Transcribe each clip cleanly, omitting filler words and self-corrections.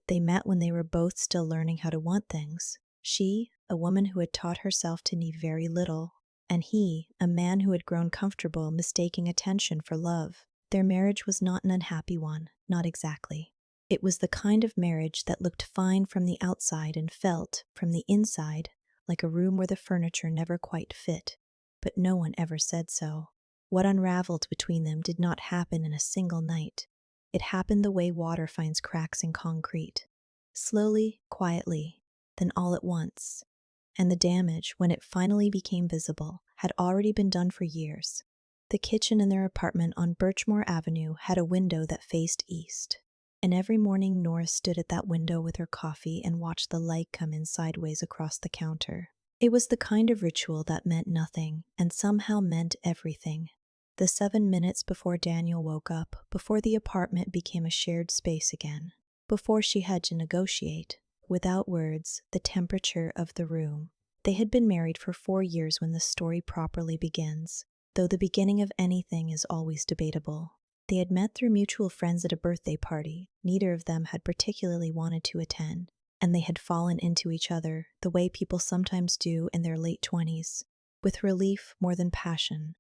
They met when they were both still learning how to want things. She, a woman who had taught herself to need very little, and he, a man who had grown comfortable mistaking attention for love. Their marriage was not an unhappy one, not exactly. It was the kind of marriage that looked fine from the outside and felt, from the inside, like a room where the furniture never quite fit. But no one ever said so. What unraveled between them did not happen in a single night. It happened the way water finds cracks in concrete. Slowly, quietly, then all at once. And the damage, when it finally became visible, had already been done for years. The kitchen in their apartment on Birchmore Avenue had a window that faced east. And every morning Nora stood at that window with her coffee and watched the light come in sideways across the counter. It was the kind of ritual that meant nothing, and somehow meant everything. The 7 minutes before Daniel woke up, before the apartment became a shared space again, before she had to negotiate, without words, the temperature of the room. They had been married for 4 years when the story properly begins, though the beginning of anything is always debatable. They had met through mutual friends at a birthday party neither of them had particularly wanted to attend, and they had fallen into each other the way people sometimes do in their late 20s, with relief more than passion,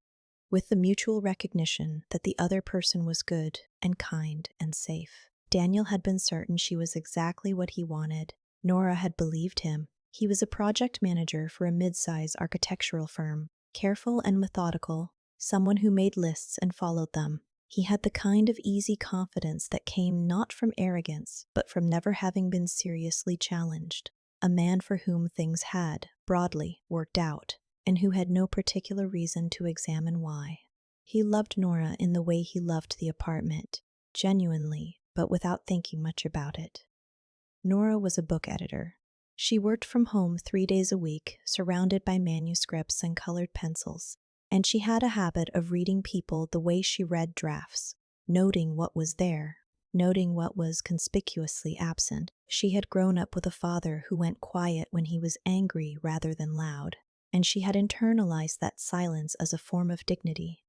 with the mutual recognition that the other person was good and kind and safe. Daniel had been certain she was exactly what he wanted. Nora had believed him. He was a project manager for a mid-size architectural firm, careful and methodical, someone who made lists and followed them. He had the kind of easy confidence that came not from arrogance, but from never having been seriously challenged. A man for whom things had, broadly, worked out, and who had no particular reason to examine why. He loved Nora in the way he loved the apartment, genuinely, but without thinking much about it. Nora was a book editor. She worked from home 3 days a week, surrounded by manuscripts and colored pencils, and she had a habit of reading people the way she read drafts, noting what was there, noting what was conspicuously absent. She had grown up with a father who went quiet when he was angry rather than loud, and she had internalized that silence as a form of dignity.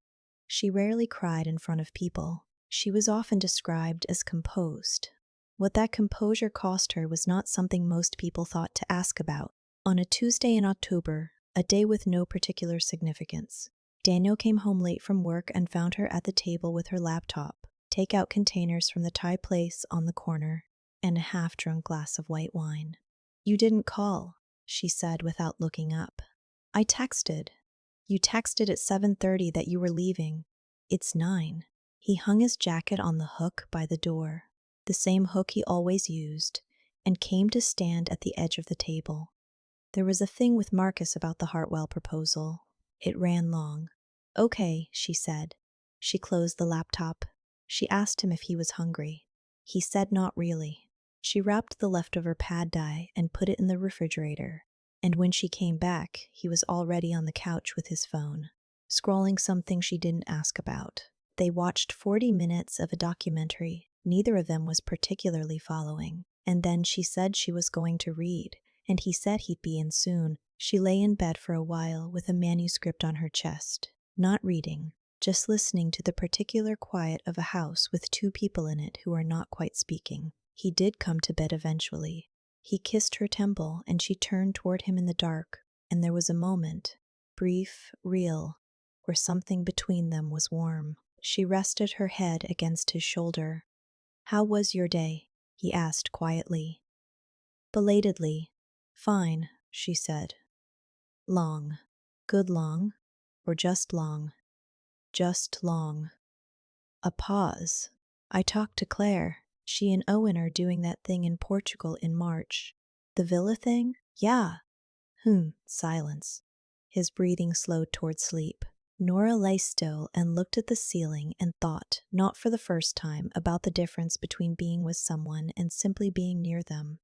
She rarely cried in front of people. She was often described as composed. What that composure cost her was not something most people thought to ask about. On a Tuesday in October, a day with no particular significance, Daniel came home late from work and found her at the table with her laptop, take-out containers from the Thai place on the corner, and a half-drunk glass of white wine. "You didn't call," she said without looking up. "I texted. You texted at 7:30 that you were leaving. It's 9. He hung his jacket on the hook by the door, the same hook he always used, and came to stand at the edge of the table. There was a thing with Marcus about the Hartwell proposal. It ran long. "Okay," she said. She closed the laptop. She asked him if he was hungry. He said not really. She wrapped the leftover pad dye and put it in the refrigerator, and when she came back, he was already on the couch with his phone, scrolling something she didn't ask about. They watched 40 minutes of a documentary neither of them was particularly following, and then she said she was going to read, and he said he'd be in soon. She lay in bed for a while with a manuscript on her chest, not reading, just listening to the particular quiet of a house with 2 people in it who are not quite speaking. He did come to bed eventually. He kissed her temple, and she turned toward him in the dark, and there was a moment, brief, real, where something between them was warm. She rested her head against his shoulder. "How was your day?" he asked quietly. Belatedly. "Fine," she said. "Long. Good long? Or just long?" "Just long." A pause. "I talked to Claire. She and Owen are doing that thing in Portugal in March." "The villa thing?" "Yeah." Silence. His breathing slowed toward sleep. Nora lay still and looked at the ceiling and thought, not for the first time, about the difference between being with someone and simply being near them.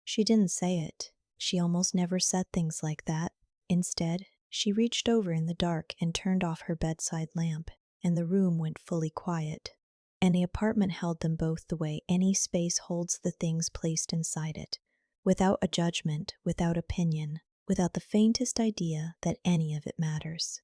She didn't say it. She almost never said things like that. Instead, she reached over in the dark and turned off her bedside lamp, and the room went fully quiet. And the apartment held them both the way any space holds the things placed inside it, without a judgment, without opinion, without the faintest idea that any of it matters.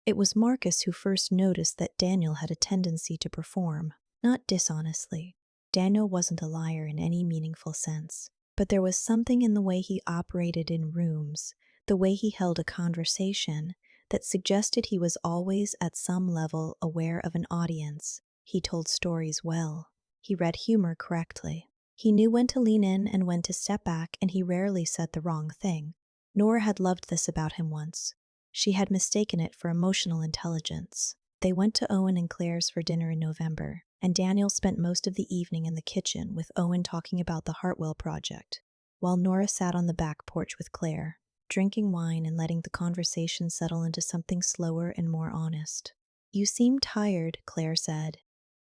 It was Marcus who first noticed that Daniel had a tendency to perform, not dishonestly, Daniel wasn't a liar in any meaningful sense, but there was something in the way he operated in rooms, the way he held a conversation, that suggested he was always at some level aware of an audience. He told stories well. He read humor correctly. He knew when to lean in and when to step back, and he rarely said the wrong thing. Nora had loved this about him once. She had mistaken it for emotional intelligence. They went to Owen and Claire's for dinner in November, and Daniel spent most of the evening in the kitchen with Owen talking about the Hartwell project, while Nora sat on the back porch with Claire, drinking wine and letting the conversation settle into something slower and more honest. "You seem tired," Claire said.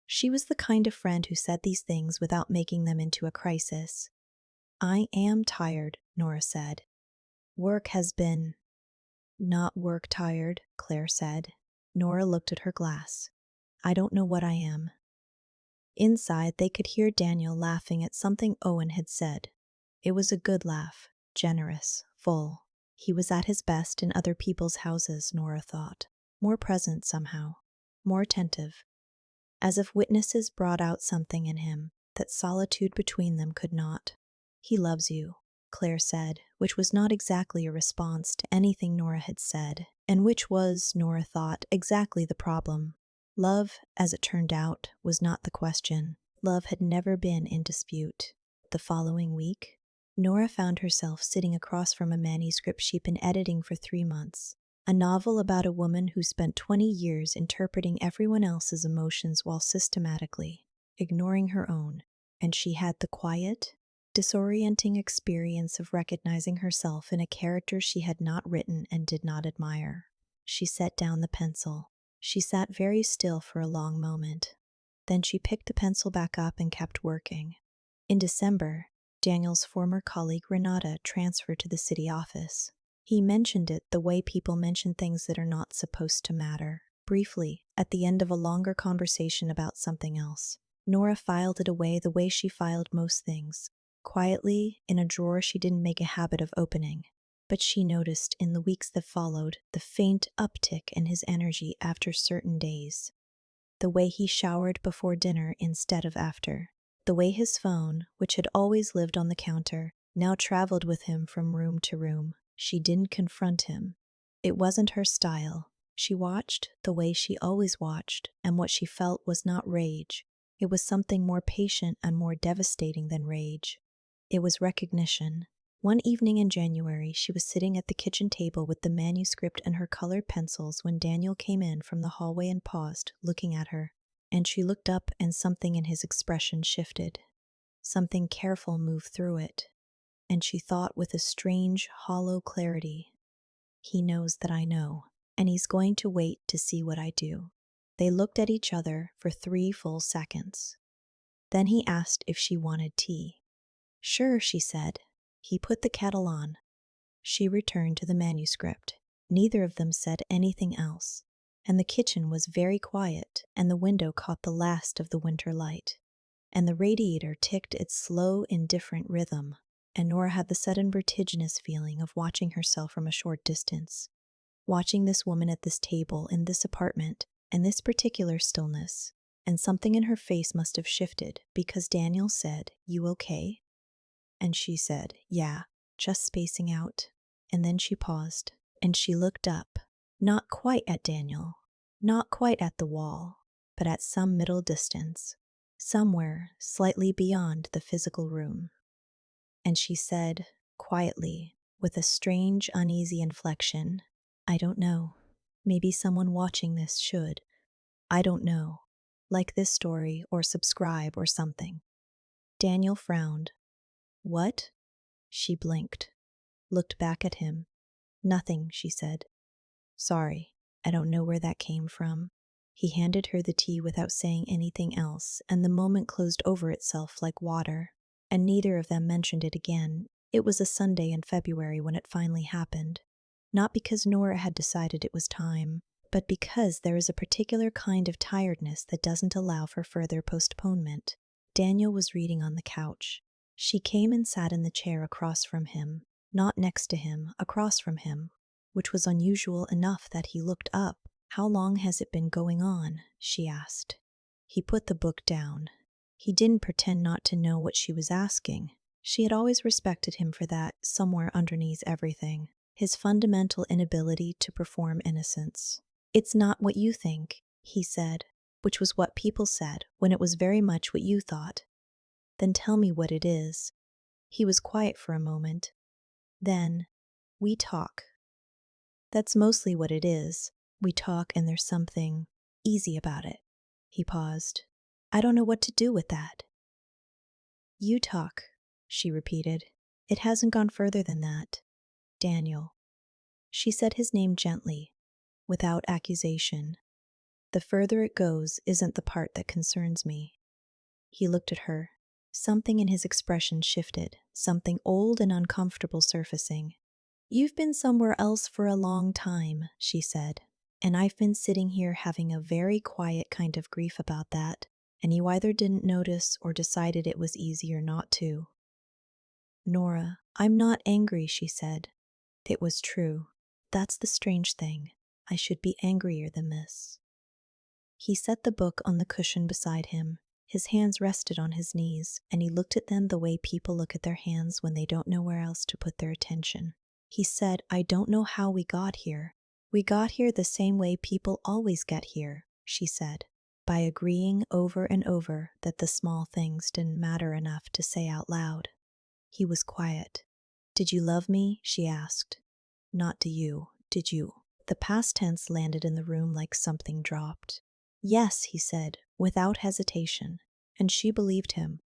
She was the kind of friend who said these things without making them into a crisis. "I am tired," Nora said. "Work has been—" "Not work tired," Claire said. Nora looked at her glass. "I don't know what I am." Inside, they could hear Daniel laughing at something Owen had said. It was a good laugh, generous, full. He was at his best in other people's houses, Nora thought. More present somehow, more attentive. As if witnesses brought out something in him that solitude between them could not. "He loves you," Claire said, which was not exactly a response to anything Nora had said, and which was, Nora thought, exactly the problem. Love, as it turned out, was not the question. Love had never been in dispute. The following week, Nora found herself sitting across from a manuscript she'd been editing for 3 months. A novel about a woman who spent 20 years interpreting everyone else's emotions while systematically ignoring her own, and she had the quiet, disorienting experience of recognizing herself in a character she had not written and did not admire. She set down the pencil. She sat very still for a long moment. Then she picked the pencil back up and kept working. In December, Daniel's former colleague Renata transferred to the city office. He mentioned it the way people mention things that are not supposed to matter, briefly, at the end of a longer conversation about something else. Nora filed it away the way she filed most things, quietly, in a drawer she didn't make a habit of opening. But she noticed in the weeks that followed the faint uptick in his energy after certain days. The way he showered before dinner instead of after. The way his phone, which had always lived on the counter, now traveled with him from room to room. She didn't confront him. It wasn't her style. She watched the way she always watched, and what she felt was not rage. It was something more patient and more devastating than rage. It was recognition. One evening in January, she was sitting at the kitchen table with the manuscript and her colored pencils when Daniel came in from the hallway and paused, looking at her. And she looked up, and something in his expression shifted. Something careful moved through it. And she thought with a strange, hollow clarity, "He knows that I know, and he's going to wait to see what I do." They looked at each other for 3 full seconds. Then he asked if she wanted tea. "Sure," she said. He put the kettle on. She returned to the manuscript. Neither of them said anything else, and the kitchen was very quiet, and the window caught the last of the winter light, and the radiator ticked its slow, indifferent rhythm, and Nora had the sudden vertiginous feeling of watching herself from a short distance, watching this woman at this table in this apartment, and this particular stillness, and something in her face must have shifted because Daniel said, "You okay?" And she said, "Yeah, just spacing out." And then she paused, and she looked up, not quite at Daniel, not quite at the wall, but at some middle distance, somewhere slightly beyond the physical room. And she said, quietly, with a strange, uneasy inflection, "I don't know. Maybe someone watching this should. I don't know. Like this story, or subscribe, or something." Daniel frowned. "What?" She blinked, looked back at him. "Nothing," she said. "Sorry, I don't know where that came from." He handed her the tea without saying anything else, and the moment closed over itself like water, and neither of them mentioned it again. It was a Sunday in February when it finally happened. Not because Nora had decided it was time, but because there is a particular kind of tiredness that doesn't allow for further postponement. Daniel was reading on the couch. She came and sat in the chair across from him, not next to him, across from him, which was unusual enough that he looked up. "How long has it been going on?" she asked. He put the book down. He didn't pretend not to know what she was asking. She had always respected him for that, somewhere underneath everything. His fundamental inability to perform innocence. "It's not what you think," he said, which was what people said when it was very much what you thought. "Then tell me what it is." He was quiet for a moment. Then, "We talk." "That's mostly what it is. We talk and there's something easy about it." He paused. "I don't know what to do with that." "You talk," she repeated. "It hasn't gone further than that. Daniel." She said his name gently, without accusation. "The further it goes isn't the part that concerns me." He looked at her. Something in his expression shifted, something old and uncomfortable surfacing. "You've been somewhere else for a long time," she said, "and I've been sitting here having a very quiet kind of grief about that, and you either didn't notice or decided it was easier not to." "Nora, I'm not angry," she said. It was true. That's the strange thing. I should be angrier than this. He set the book on the cushion beside him. His hands rested on his knees, and he looked at them the way people look at their hands when they don't know where else to put their attention. He said, "I don't know how we got here." "We got here the same way people always get here," she said, by agreeing over and over that the small things didn't matter enough to say out loud. He was quiet. "Did you love me?" she asked. "Not do you, did you?" The past tense landed in the room like something dropped. "Yes," he said, without hesitation, and she believed him.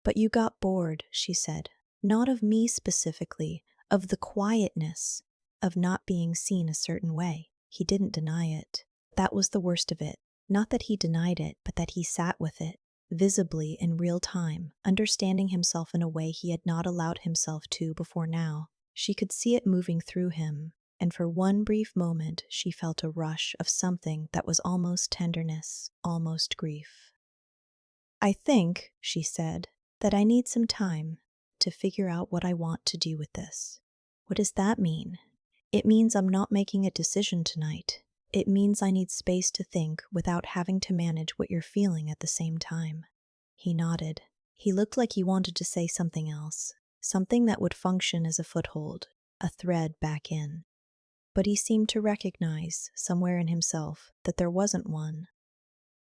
"But you got bored," she said. "Not of me specifically, of the quietness, of not being seen a certain way." He didn't deny it. That was the worst of it. Not that he denied it, but that he sat with it, visibly in real time, understanding himself in a way he had not allowed himself to before now. She could see it moving through him, and for one brief moment she felt a rush of something that was almost tenderness, almost grief. "I think," she said, "that I need some time to figure out what I want to do with this." "What does that mean?" "It means I'm not making a decision tonight. It means I need space to think without having to manage what you're feeling at the same time." He nodded. He looked like he wanted to say something else, something that would function as a foothold, a thread back in. But he seemed to recognize, somewhere in himself, that there wasn't one.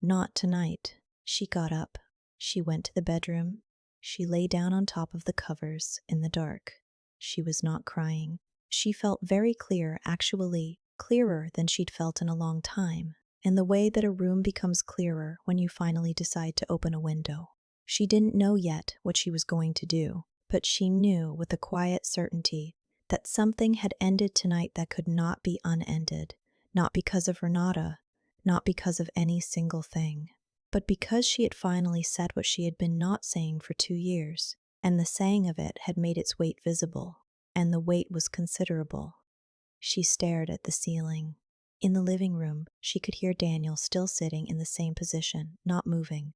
"Not tonight." She got up. She went to the bedroom. She lay down on top of the covers, in the dark. She was not crying. She felt very clear, actually, clearer than she'd felt in a long time, in the way that a room becomes clearer when you finally decide to open a window. She didn't know yet what she was going to do, but she knew with a quiet certainty that something had ended tonight that could not be unended, not because of Renata, not because of any single thing, but because she had finally said what she had been not saying for 2 years, and the saying of it had made its weight visible, and the weight was considerable. She stared at the ceiling. In the living room, she could hear Daniel still sitting in the same position, not moving,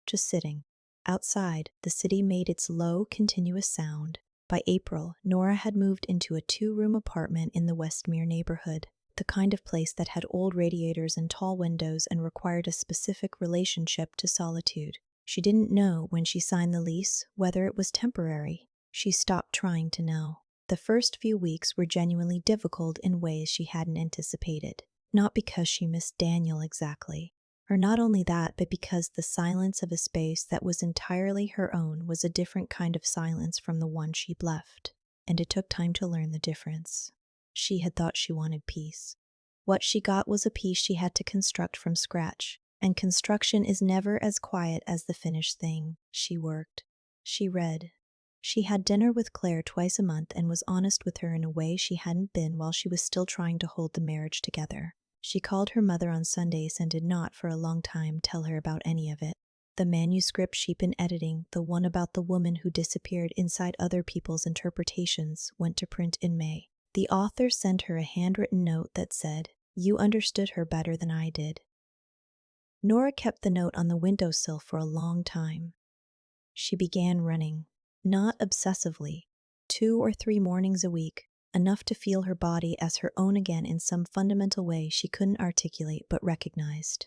just sitting. Outside, the city made its low, continuous sound. By April, Nora had moved into a 2-room apartment in the Westmere neighborhood, the kind of place that had old radiators and tall windows and required a specific relationship to solitude. She didn't know when she signed the lease whether it was temporary. She stopped trying to know. The first few weeks were genuinely difficult in ways she hadn't anticipated. Not because she missed Daniel exactly, or not only that, but because the silence of a space that was entirely her own was a different kind of silence from the one she'd left, and it took time to learn the difference. She had thought she wanted peace. What she got was a peace she had to construct from scratch, and construction is never as quiet as the finished thing. She worked. She read. She had dinner with Claire twice a month and was honest with her in a way she hadn't been while she was still trying to hold the marriage together. She called her mother on Sundays and did not, for a long time, tell her about any of it. The manuscript she'd been editing, the one about the woman who disappeared inside other people's interpretations, went to print in May. The author sent her a handwritten note that said, "You understood her better than I did." Nora kept the note on the windowsill for a long time. She began running, not obsessively, 2 or 3 mornings a week, enough to feel her body as her own again in some fundamental way she couldn't articulate but recognized.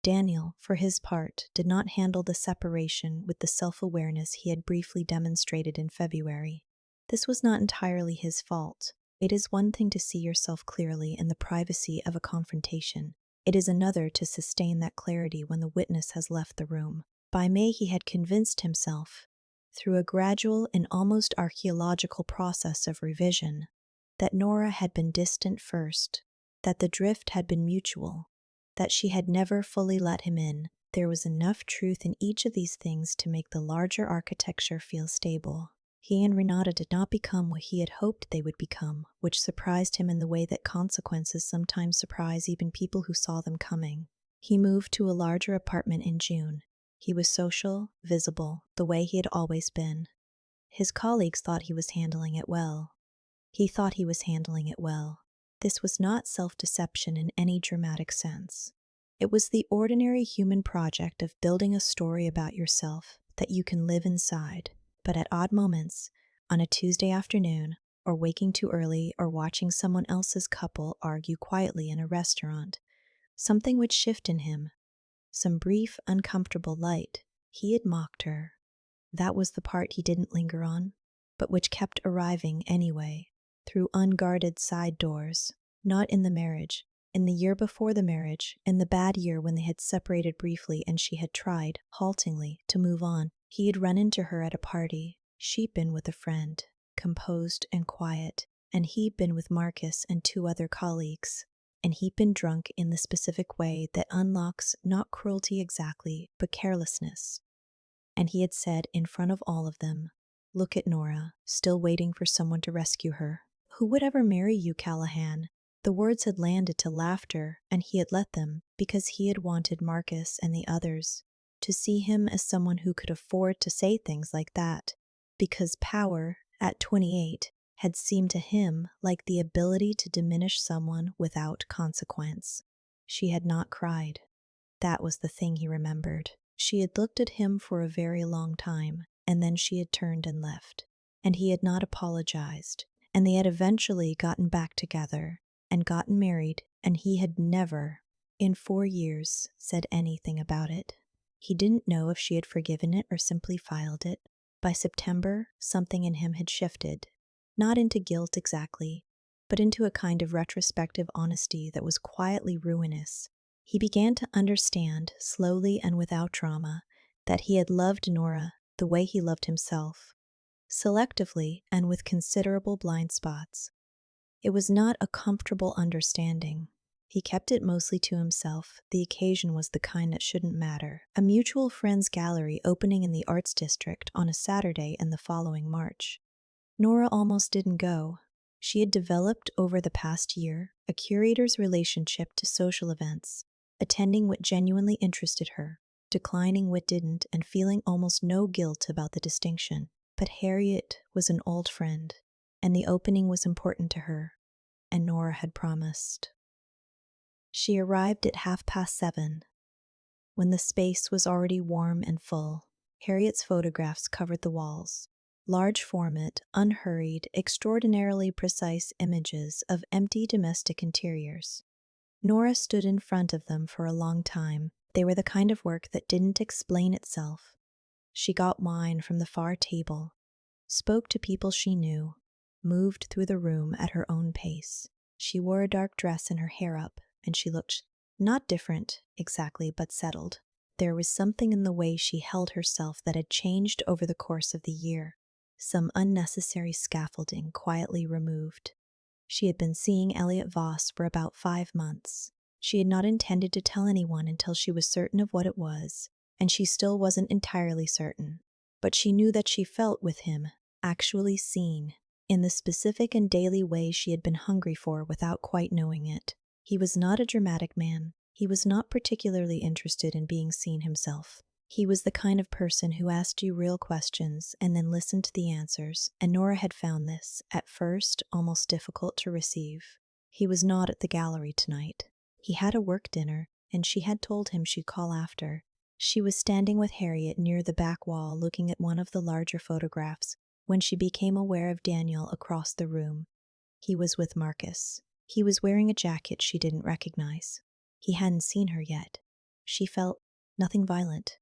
Daniel, for his part, did not handle the separation with the self-awareness he had briefly demonstrated in February. This was not entirely his fault. It is one thing to see yourself clearly in the privacy of a confrontation. It is another to sustain that clarity when the witness has left the room. By May, he had convinced himself, through a gradual and almost archaeological process of revision, that Nora had been distant first, that the drift had been mutual, that she had never fully let him in. There was enough truth in each of these things to make the larger architecture feel stable. He and Renata did not become what he had hoped they would become, which surprised him in the way that consequences sometimes surprise even people who saw them coming. He moved to a larger apartment in June. He was social, visible, the way he had always been. His colleagues thought he was handling it well. He thought he was handling it well. This was not self-deception in any dramatic sense. It was the ordinary human project of building a story about yourself that you can live inside. But at odd moments, on a Tuesday afternoon, or waking too early, or watching someone else's couple argue quietly in a restaurant, something would shift in him. Some brief, uncomfortable light. He had mocked her. That was the part he didn't linger on, but which kept arriving anyway, through unguarded side doors. Not in the marriage, in the year before the marriage, in the bad year when they had separated briefly and she had tried, haltingly, to move on. He had run into her at a party. She'd been with a friend, composed and quiet, and he'd been with Marcus and 2 other colleagues. And he'd been drunk in the specific way that unlocks not cruelty exactly, but carelessness. And he had said in front of all of them, "Look at Nora, still waiting for someone to rescue her. Who would ever marry you, Callahan?" The words had landed to laughter, and he had let them, because he had wanted Marcus and the others to see him as someone who could afford to say things like that, because power, at 28, had seemed to him like the ability to diminish someone without consequence. She had not cried. That was the thing he remembered. She had looked at him for a very long time, and then she had turned and left. And he had not apologized, and they had eventually gotten back together and gotten married, and he had never, in 4 years, said anything about it. He didn't know if she had forgiven it or simply filed it. By September, something in him had shifted, not into guilt exactly, but into a kind of retrospective honesty that was quietly ruinous. He began to understand, slowly and without drama, that he had loved Nora the way he loved himself, selectively and with considerable blind spots. It was not a comfortable understanding. He kept it mostly to himself. The occasion was the kind that shouldn't matter. A mutual friends gallery opening in the Arts District on a Saturday in the following March. Nora almost didn't go. She had developed over the past year a curator's relationship to social events, attending what genuinely interested her, declining what didn't, and feeling almost no guilt about the distinction. But Harriet was an old friend, and the opening was important to her, and Nora had promised. She arrived at 7:30, when the space was already warm and full. Harriet's photographs covered the walls. Large format, unhurried, extraordinarily precise images of empty domestic interiors. Nora stood in front of them for a long time. They were the kind of work that didn't explain itself. She got wine from the far table, spoke to people she knew, moved through the room at her own pace. She wore a dark dress and her hair up, and she looked not different exactly, but settled. There was something in the way she held herself that had changed over the course of the year, some unnecessary scaffolding quietly removed. She had been seeing Elliot Voss for about 5 months. She had not intended to tell anyone until she was certain of what it was, and she still wasn't entirely certain. But she knew that she felt with him, actually seen, in the specific and daily way she had been hungry for without quite knowing it. He was not a dramatic man. He was not particularly interested in being seen himself. He was the kind of person who asked you real questions and then listened to the answers, and Nora had found this, at first, almost difficult to receive. He was not at the gallery tonight. He had a work dinner, and she had told him she'd call after. She was standing with Harriet near the back wall looking at one of the larger photographs when she became aware of Daniel across the room. He was with Marcus. He was wearing a jacket she didn't recognize. He hadn't seen her yet. She felt nothing violent,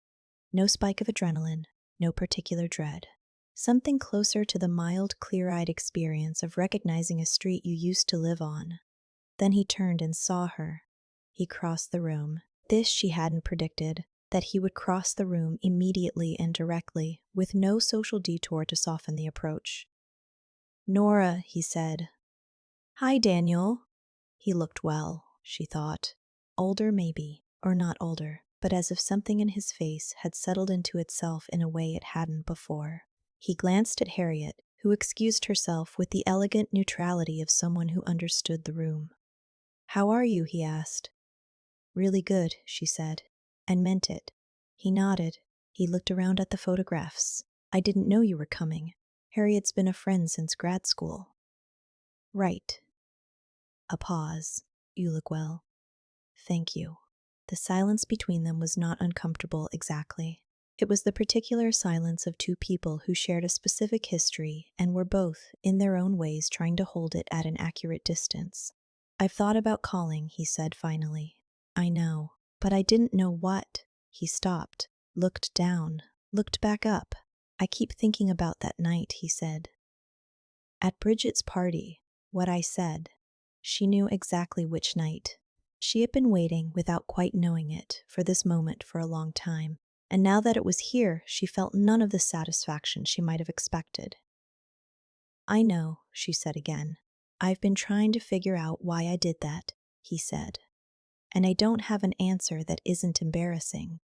no spike of adrenaline, no particular dread. Something closer to the mild, clear-eyed experience of recognizing a street you used to live on. Then he turned and saw her. He crossed the room. This she hadn't predicted, that he would cross the room immediately and directly, with no social detour to soften the approach. "Nora," he said. "Hi, Daniel." He looked well, she thought. Older, maybe, or not older, but as if something in his face had settled into itself in a way it hadn't before. He glanced at Harriet, who excused herself with the elegant neutrality of someone who understood the room. "How are you?" he asked. "Really good," she said, and meant it. He nodded. He looked around at the photographs. "I didn't know you were coming. Harriet's been a friend since grad school." "Right." A pause. "You look well." "Thank you." The silence between them was not uncomfortable exactly. It was the particular silence of two people who shared a specific history and were both, in their own ways, trying to hold it at an accurate distance. "I've thought about calling," he said finally. "I know, but I didn't know what." He stopped, looked down, looked back up. "I keep thinking about that night," he said. "At Bridget's party, what I said." She knew exactly which night. She had been waiting, without quite knowing it, for this moment for a long time, and now that it was here, she felt none of the satisfaction she might have expected. "I know," she said again. "I've been trying to figure out why I did that," he said. "And I don't have an answer that isn't embarrassing."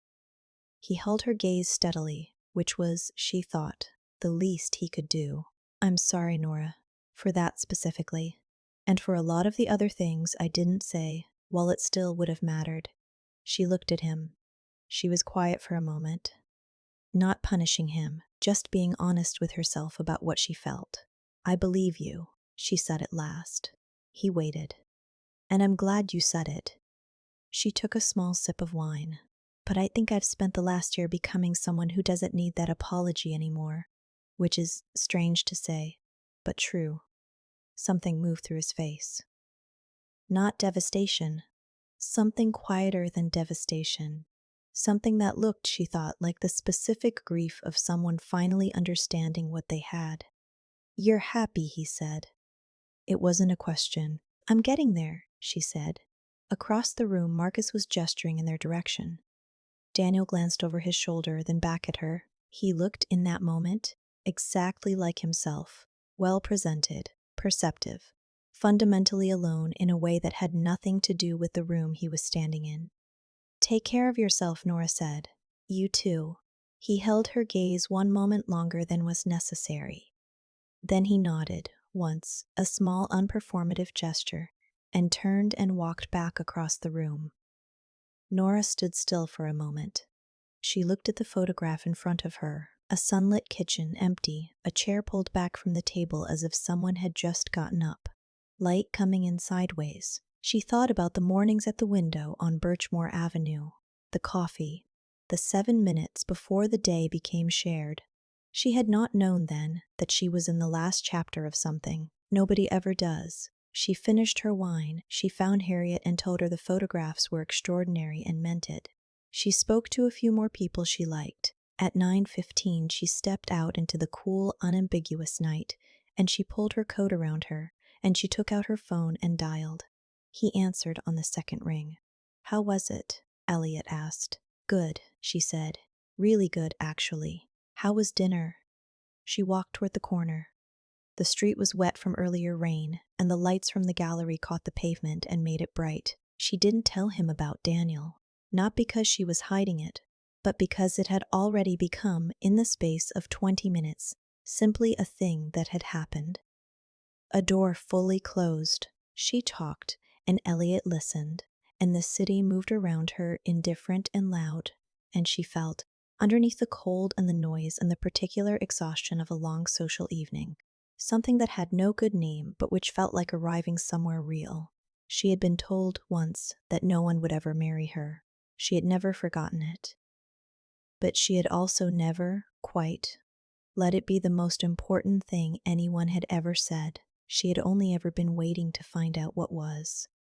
He held her gaze steadily, which was, she thought, the least he could do. "I'm sorry, Nora, for that specifically, and for a lot of the other things I didn't say, while it still would have mattered." She looked at him. She was quiet for a moment. Not punishing him, just being honest with herself about what she felt. "I believe you," she said at last. He waited. "And I'm glad you said it." She took a small sip of wine. "But I think I've spent the last year becoming someone who doesn't need that apology anymore," which is strange to say, but true. Something moved through his face. Not devastation. Something quieter than devastation. Something that looked, she thought, like the specific grief of someone finally understanding what they had. "You're happy," he said. It wasn't a question. "I'm getting there," she said. Across the room, Marcus was gesturing in their direction. Daniel glanced over his shoulder, then back at her. He looked, in that moment, exactly like himself, well presented, perceptive, fundamentally alone in a way that had nothing to do with the room he was standing in. "Take care of yourself," Nora said. "You too." He held her gaze one moment longer than was necessary. Then he nodded, once, a small unperformative gesture, and turned and walked back across the room. Nora stood still for a moment. She looked at the photograph in front of her, a sunlit kitchen, empty, a chair pulled back from the table as if someone had just gotten up. Light coming in sideways. She thought about the mornings at the window on Birchmore Avenue, the coffee, the 7 minutes before the day became shared. She had not known then that she was in the last chapter of something. Nobody ever does. She finished her wine. She found Harriet and told her the photographs were extraordinary and meant it. She spoke to a few more people she liked. At 9:15 she stepped out into the cool, unambiguous night, and she pulled her coat around her, and she took out her phone and dialed. He answered on the second ring. "How was it?" Elliot asked. "Good," she said. "Really good, actually." "How was dinner?" She walked toward the corner. The street was wet from earlier rain, and the lights from the gallery caught the pavement and made it bright. She didn't tell him about Daniel, not because she was hiding it, but because it had already become, in the space of 20 minutes, simply a thing that had happened. A door fully closed. She talked, and Elliot listened, and the city moved around her, indifferent and loud, and she felt, underneath the cold and the noise and the particular exhaustion of a long social evening, something that had no good name but which felt like arriving somewhere real. She had been told once that no one would ever marry her. She had never forgotten it. But she had also never, quite, let it be the most important thing anyone had ever said. She had only ever been waiting to find out what was.